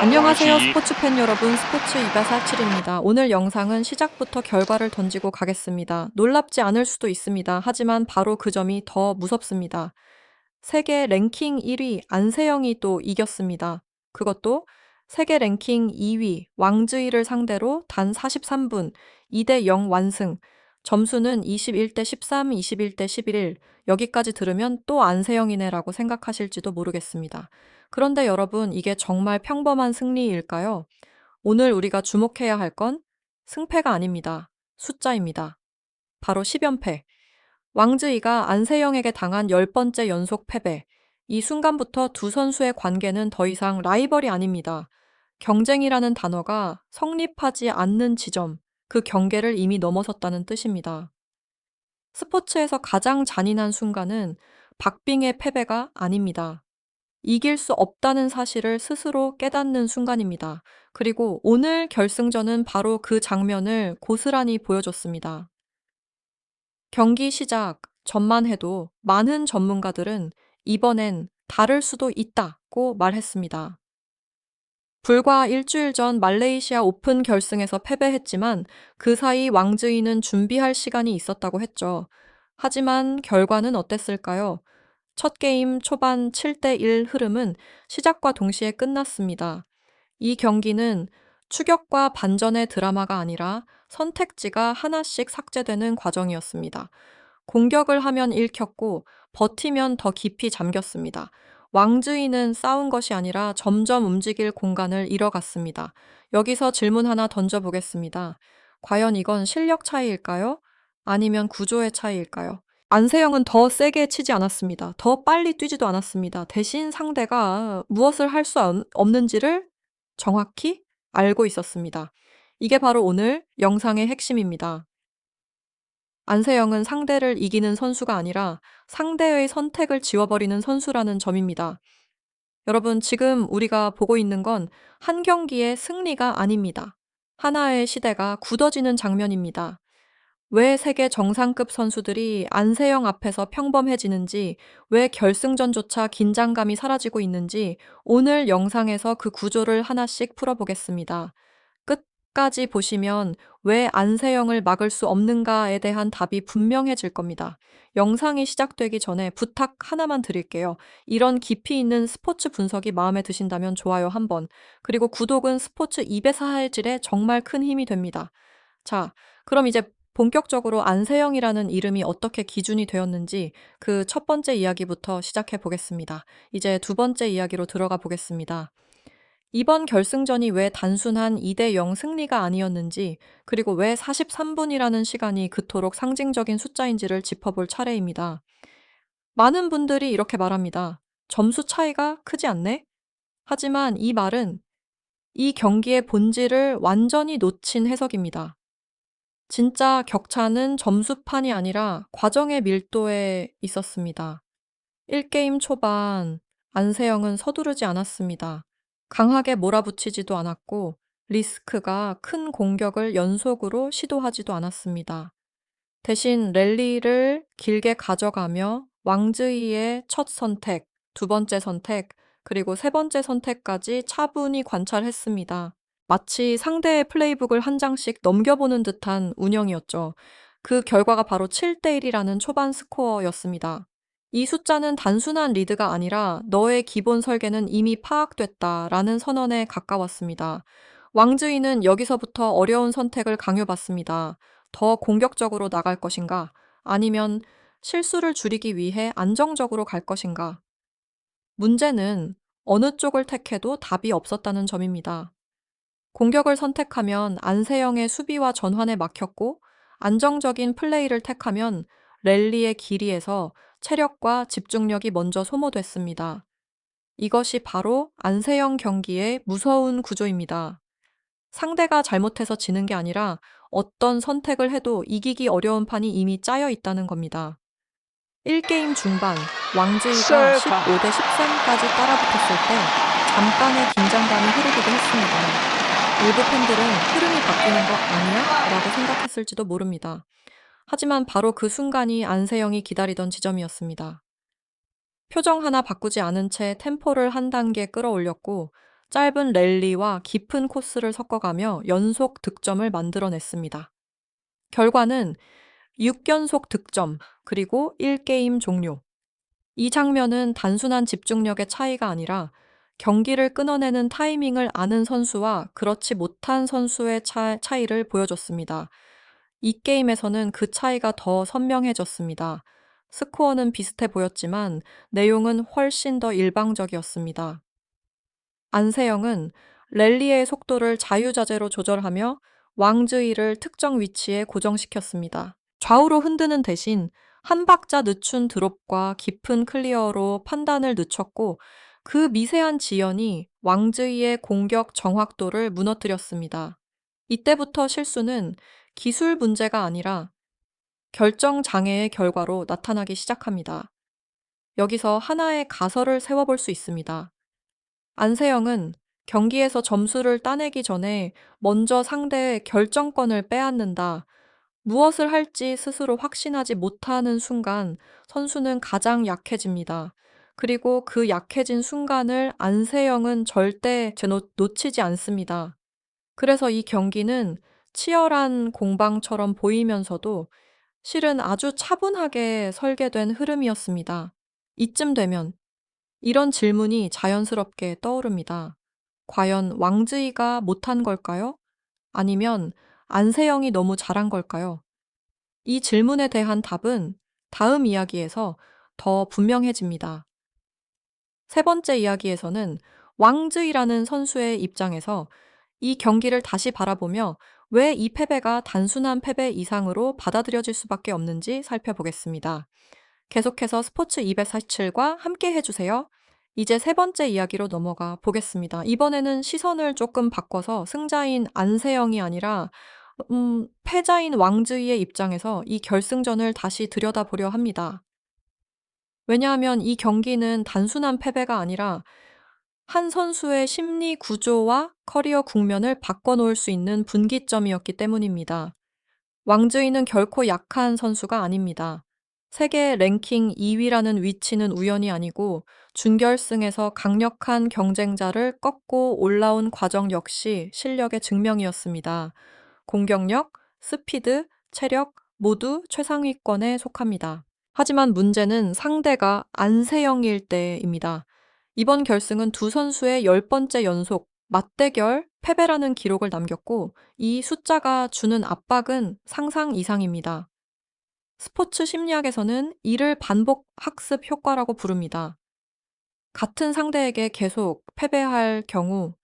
안녕하세요, 나머지 스포츠 팬 여러분. 스포츠 247입니다. 오늘 영상은 시작부터 결과를 던지고 가겠습니다. 놀랍지 않을 수도 있습니다. 하지만 바로 그 점이 더 무섭습니다. 세계 랭킹 1위 안세영이 또 이겼습니다. 그것도 세계 랭킹 2위 왕즈이를 상대로 단 43분 2대 0 완승. 점수는 21대 13, 21대 11. 여기까지 들으면 또 안세영이네라고 생각하실지도 모르겠습니다. 그런데 여러분, 이게 정말 평범한 승리일까요? 오늘 우리가 주목해야 할 건 승패가 아닙니다. 숫자입니다. 바로 10연패. 왕즈이가 안세영에게 당한 10번째 연속 패배. 이 순간부터 두 선수의 관계는 더 이상 라이벌이 아닙니다. 경쟁이라는 단어가 성립하지 않는 지점, 그 경계를 이미 넘어섰다는 뜻입니다. 스포츠에서 가장 잔인한 순간은 박빙의 패배가 아닙니다. 이길 수 없다는 사실을 스스로 깨닫는 순간입니다. 그리고 오늘 결승전은 바로 그 장면을 고스란히 보여줬습니다. 경기 시작 전만 해도 많은 전문가들은 이번엔 다를 수도 있다고 말했습니다. 불과 일주일 전 말레이시아 오픈 결승에서 패배했지만 그 사이 왕즈이는 준비할 시간이 있었다고 했죠. 하지만 결과는 어땠을까요? 첫 게임 초반 7대1 흐름은 시작과 동시에 끝났습니다. 이 경기는 추격과 반전의 드라마가 아니라 선택지가 하나씩 삭제되는 과정이었습니다. 공격을 하면 읽혔고 버티면 더 깊이 잠겼습니다. 왕즈이는 싸운 것이 아니라 점점 움직일 공간을 잃어갔습니다. 여기서 질문 하나 던져보겠습니다. 과연 이건 실력 차이일까요? 아니면 구조의 차이일까요? 안세영은 더 세게 치지 않았습니다. 더 빨리 뛰지도 않았습니다. 대신 상대가 무엇을 할 수 없는지를 정확히 알고 있었습니다. 이게 바로 오늘 영상의 핵심입니다. 안세영은 상대를 이기는 선수가 아니라 상대의 선택을 지워버리는 선수라는 점입니다. 여러분, 지금 우리가 보고 있는 건 한 경기의 승리가 아닙니다. 하나의 시대가 굳어지는 장면입니다. 왜 세계 정상급 선수들이 안세영 앞에서 평범해지는지, 왜 결승전조차 긴장감이 사라지고 있는지 오늘 영상에서 그 구조를 하나씩 풀어보겠습니다. 끝까지 보시면 왜 안세영을 막을 수 없는가에 대한 답이 분명해질 겁니다. 영상이 시작되기 전에 부탁 하나만 드릴게요. 이런 깊이 있는 스포츠 분석이 마음에 드신다면 좋아요 한번, 그리고 구독은 스포츠 2배4할질에 정말 큰 힘이 됩니다. 자, 그럼 이제 본격적으로 안세영이라는 이름이 어떻게 기준이 되었는지 그 첫 번째 이야기부터 시작해 보겠습니다. 이제 두 번째 이야기로 들어가 보겠습니다. 이번 결승전이 왜 단순한 2대 0 승리가 아니었는지, 그리고 왜 43분이라는 시간이 그토록 상징적인 숫자인지를 짚어볼 차례입니다. 많은 분들이 이렇게 말합니다. 점수 차이가 크지 않네? 하지만 이 말은 이 경기의 본질을 완전히 놓친 해석입니다. 진짜 격차는 점수판이 아니라 과정의 밀도에 있었습니다. 1게임 초반 안세영은 서두르지 않았습니다. 강하게 몰아붙이지도 않았고 리스크가 큰 공격을 연속으로 시도하지도 않았습니다. 대신 랠리를 길게 가져가며 왕즈이의 첫 선택, 두 번째 선택, 그리고 세 번째 선택까지 차분히 관찰했습니다. 마치 상대의 플레이북을 한 장씩 넘겨보는 듯한 운영이었죠. 그 결과가 바로 7대1이라는 초반 스코어였습니다. 이 숫자는 단순한 리드가 아니라 너의 기본 설계는 이미 파악됐다라는 선언에 가까웠습니다. 왕즈이는 여기서부터 어려운 선택을 강요받습니다. 더 공격적으로 나갈 것인가? 아니면 실수를 줄이기 위해 안정적으로 갈 것인가? 문제는 어느 쪽을 택해도 답이 없었다는 점입니다. 공격을 선택하면 안세영의 수비와 전환에 막혔고, 안정적인 플레이를 택하면 랠리의 길이에서 체력과 집중력이 먼저 소모됐습니다. 이것이 바로 안세영 경기의 무서운 구조입니다. 상대가 잘못해서 지는 게 아니라 어떤 선택을 해도 이기기 어려운 판이 이미 짜여 있다는 겁니다. 1게임 중반 왕즈이가 서브 15대 13까지 따라붙었을 때 잠깐의 긴장감이 흐르기도 했습니다. 일부 팬들은 흐름이 바뀌는 거 아니야? 라고 생각했을지도 모릅니다. 하지만 바로 그 순간이 안세영이 기다리던 지점이었습니다. 표정 하나 바꾸지 않은 채 템포를 한 단계 끌어올렸고 짧은 랠리와 깊은 코스를 섞어가며 연속 득점을 만들어냈습니다. 결과는 6연속 득점, 그리고 1게임 종료. 이 장면은 단순한 집중력의 차이가 아니라 경기를 끊어내는 타이밍을 아는 선수와 그렇지 못한 선수의 차이를 보여줬습니다. 이 게임에서는 그 차이가 더 선명해졌습니다. 스코어는 비슷해 보였지만 내용은 훨씬 더 일방적이었습니다. 안세영은 랠리의 속도를 자유자재로 조절하며 왕즈이를 특정 위치에 고정시켰습니다. 좌우로 흔드는 대신 한 박자 늦춘 드롭과 깊은 클리어로 판단을 늦췄고 그 미세한 지연이 왕즈이의 공격 정확도를 무너뜨렸습니다. 이때부터 실수는 기술 문제가 아니라 결정 장애의 결과로 나타나기 시작합니다. 여기서 하나의 가설을 세워볼 수 있습니다. 안세영은 경기에서 점수를 따내기 전에 먼저 상대의 결정권을 빼앗는다. 무엇을 할지 스스로 확신하지 못하는 순간 선수는 가장 약해집니다. 그리고 그 약해진 순간을 안세영은 절대 놓치지 않습니다. 그래서 이 경기는 치열한 공방처럼 보이면서도 실은 아주 차분하게 설계된 흐름이었습니다. 이쯤 되면 이런 질문이 자연스럽게 떠오릅니다. 과연 왕즈이가 못한 걸까요? 아니면 안세영이 너무 잘한 걸까요? 이 질문에 대한 답은 다음 이야기에서 더 분명해집니다. 세 번째 이야기에서는 왕즈이라는 선수의 입장에서 이 경기를 다시 바라보며 왜 이 패배가 단순한 패배 이상으로 받아들여질 수밖에 없는지 살펴보겠습니다. 계속해서 스포츠 247과 함께 해주세요. 이제 세 번째 이야기로 넘어가 보겠습니다. 이번에는 시선을 조금 바꿔서 승자인 안세영이 아니라 패자인 왕즈이의 입장에서 이 결승전을 다시 들여다보려 합니다. 왜냐하면 이 경기는 단순한 패배가 아니라 한 선수의 심리 구조와 커리어 국면을 바꿔놓을 수 있는 분기점이었기 때문입니다. 왕즈이는 결코 약한 선수가 아닙니다. 세계 랭킹 2위라는 위치는 우연이 아니고 준결승에서 강력한 경쟁자를 꺾고 올라온 과정 역시 실력의 증명이었습니다. 공격력, 스피드, 체력 모두 최상위권에 속합니다. 하지만 문제는 상대가 안세영일 때입니다. 이번 결승은 두 선수의 10번째 연속 맞대결 패배라는 기록을 남겼고 이 숫자가 주는 압박은 상상 이상입니다. 스포츠 심리학에서는 이를 반복 학습 효과라고 부릅니다. 같은 상대에게 계속 패배할 경우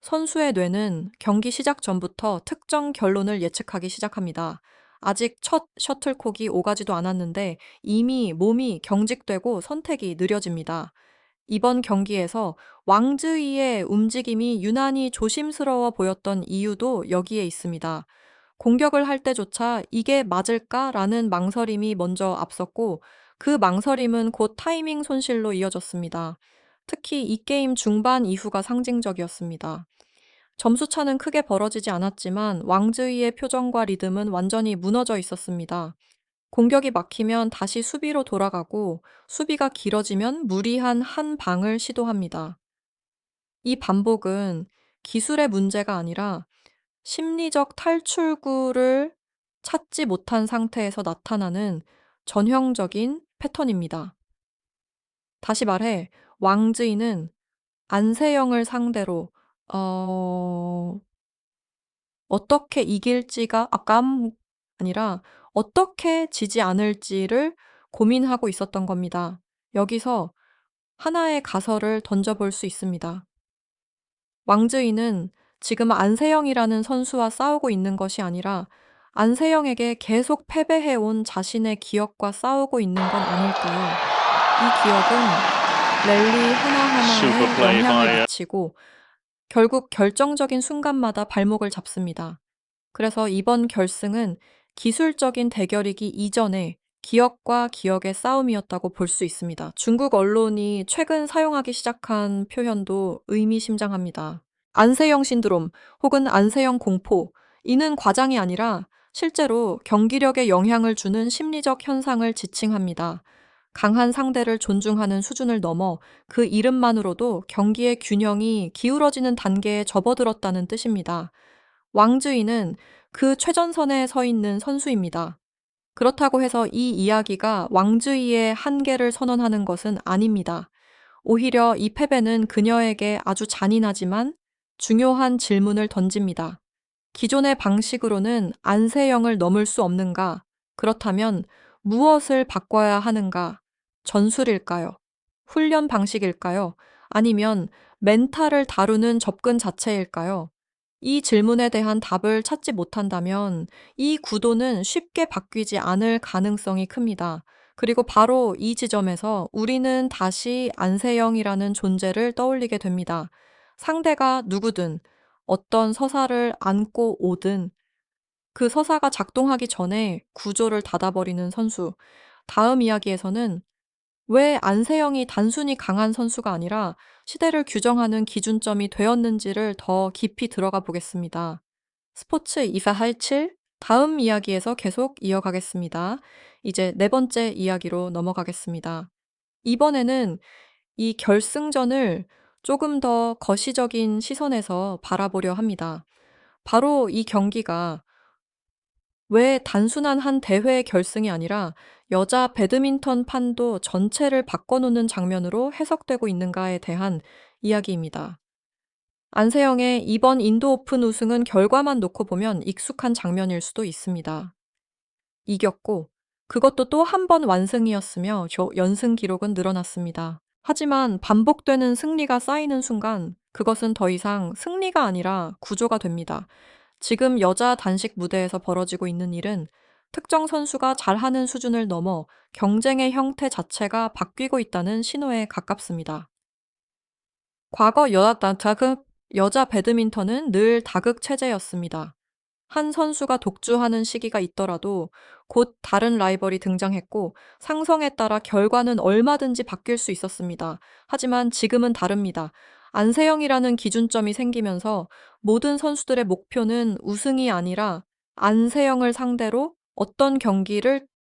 선수의 뇌는 경기 시작 전부터 특정 결론을 예측하기 시작합니다. 아직 첫 셔틀콕이 오가지도 않았는데 이미 몸이 경직되고 선택이 느려집니다. 이번 경기에서 왕즈이의 움직임이 유난히 조심스러워 보였던 이유도 여기에 있습니다. 공격을 할 때조차 이게 맞을까라는 망설임이 먼저 앞섰고 그 망설임은 곧 타이밍 손실로 이어졌습니다. 특히 이 게임 중반 이후가 상징적이었습니다. 점수차는 크게 벌어지지 않았지만 왕즈이의 표정과 리듬은 완전히 무너져 있었습니다. 공격이 막히면 다시 수비로 돌아가고 수비가 길어지면 무리한 한 방을 시도합니다. 이 반복은 기술의 문제가 아니라 심리적 탈출구를 찾지 못한 상태에서 나타나는 전형적인 패턴입니다. 다시 말해, 왕즈이는 안세영을 상대로 어떻게 이길지가 아니라 어떻게 지지 않을지를 고민하고 있었던 겁니다. 여기서 하나의 가설을 던져볼 수 있습니다. 왕즈이는 지금 안세영이라는 선수와 싸우고 있는 것이 아니라 안세영에게 계속 패배해온 자신의 기억과 싸우고 있는 건 아닐까요? 이 기억은 랠리 하나하나에 영향을 미치고 결국 결정적인 순간마다 발목을 잡습니다. 그래서 이번 결승은 기술적인 대결이기 이전에 기억과 기억의 싸움이었다고 볼 수 있습니다. 중국 언론이 최근 사용하기 시작한 표현도 의미심장합니다. 안세영 신드롬 혹은 안세영 공포. 이는 과장이 아니라 실제로 경기력에 영향을 주는 심리적 현상을 지칭합니다. 강한 상대를 존중하는 수준을 넘어 그 이름만으로도 경기의 균형이 기울어지는 단계에 접어들었다는 뜻입니다. 왕즈이는 그 최전선에 서 있는 선수입니다. 그렇다고 해서 이 이야기가 왕즈이의 한계를 선언하는 것은 아닙니다. 오히려 이 패배는 그녀에게 아주 잔인하지만 중요한 질문을 던집니다. 기존의 방식으로는 안세영을 넘을 수 없는가? 그렇다면 무엇을 바꿔야 하는가? 전술일까요? 훈련 방식일까요? 아니면 멘탈을 다루는 접근 자체일까요? 이 질문에 대한 답을 찾지 못한다면 이 구도는 쉽게 바뀌지 않을 가능성이 큽니다. 그리고 바로 이 지점에서 우리는 다시 안세영이라는 존재를 떠올리게 됩니다. 상대가 누구든 어떤 서사를 안고 오든 그 서사가 작동하기 전에 구조를 닫아버리는 선수. 다음 이야기에서는 왜 안세영이 단순히 강한 선수가 아니라 시대를 규정하는 기준점이 되었는지를 더 깊이 들어가 보겠습니다. 스포츠 이사할칠 다음 이야기에서 계속 이어가겠습니다. 이제 네 번째 이야기로 넘어가겠습니다. 이번에는 이 결승전을 조금 더 거시적인 시선에서 바라보려 합니다. 바로 이 경기가 왜 단순한 한 대회의 결승이 아니라 여자 배드민턴 판도 전체를 바꿔놓는 장면으로 해석되고 있는가에 대한 이야기입니다. 안세영의 이번 인도 오픈 우승은 결과만 놓고 보면 익숙한 장면일 수도 있습니다. 이겼고, 그것도 또 한 번 완승이었으며 연승 기록은 늘어났습니다. 하지만 반복되는 승리가 쌓이는 순간 그것은 더 이상 승리가 아니라 구조가 됩니다. 지금 여자 단식 무대에서 벌어지고 있는 일은 특정 선수가 잘하는 수준을 넘어 경쟁의 형태 자체가 바뀌고 있다는 신호에 가깝습니다. 과거 여자 배드민턴은 늘 다극 체제였습니다. 한 선수가 독주하는 시기가 있더라도 곧 다른 라이벌이 등장했고 상성에 따라 결과는 얼마든지 바뀔 수 있었습니다. 하지만 지금은 다릅니다. 안세영이라는 기준점이 생기면서 모든 선수들의 목표는 우승이 아니라 안세영을 상대로 어떤 경기를